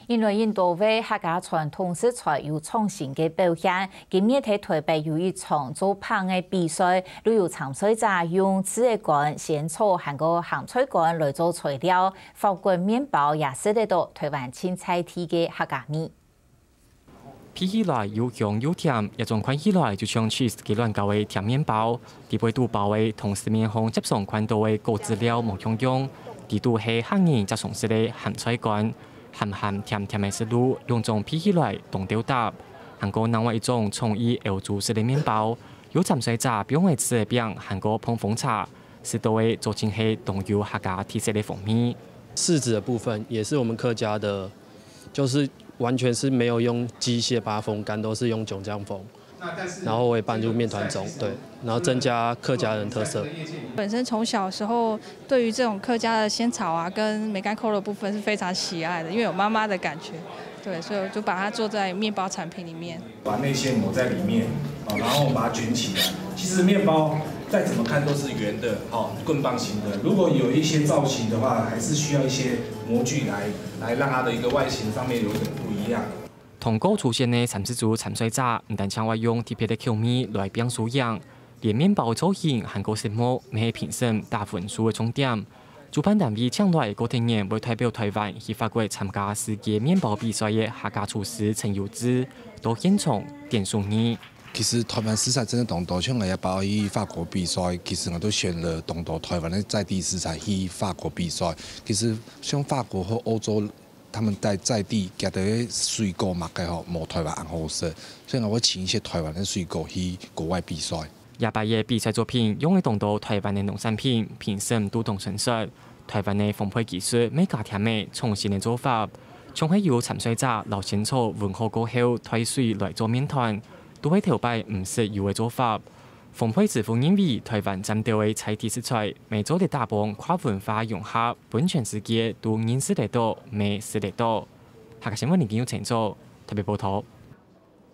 因为印度为客家传统食材有创新嘅表现，今年喺台北有一场做烹嘅比赛，旅游参赛者用紫叶干、仙草和个咸菜干来做材料，法棍面包也是得到台湾青菜体嘅客家味。吃起来又香又甜，一种看起来就像 cheese 嘅乱搞嘅甜面包，地背肚包嘅同时面向接上宽度嘅高质料无香香，地肚系客人则从事嘅咸菜干，咸咸甜甜嘅食路，两种吃起来同调搭。韩国另外一种创意欧洲式嘅面包，有参赛者表演吃嘅饼，韩国碰风茶，是多嘅做成系同有客家特色嘅风味。柿子的部分也是我们客家的，就是完全是没有用机械把它风干，都是用酒浆风。然后我也搬入面团中，对，然后增加客家人特色。本身从小时候对于这种客家的仙草啊跟梅干扣的部分是非常喜爱的，因为有妈妈的感觉，对，所以我就把它做在面包产品里面。把内馅抹在里面，然后我们把它卷起来。其实面包再怎么看都是圆的，棍棒形的。如果有一些造型的话，还是需要一些模具来让它的一个外形上面有一点不一样。同高出现的参赛组参赛者唔但常运用特别的口味来变素样，连面包造型和个食物，咪系评审打分数嘅重点。主办单位将来个天年会代表台湾去法国参加世界面包比赛嘅客家厨师陈佑之到现场点数二。其实台湾食材真的同多，像我也包去法国比赛，其实我都选了同多台湾的在地食材去法国比赛。其实像法国和欧洲。他们在地夹到的水果嘛，介好无台湾好食，所以我会请一些台湾的水果去国外比赛。廿八嘅比赛作品用嚟同到台湾嘅农产品，评审都同陈述台湾嘅烘焙技术，每加甜味创新嘅做法，仲係要参賽者留仙草混合過後退水來做面團，都係調擺唔食油嘅做法。烘焙師傅認為台灣針對嘅菜地食材，未做得大幫跨文化融合，本全世界都認識得到，未識得到。下個新聞已經有請咗特別報道。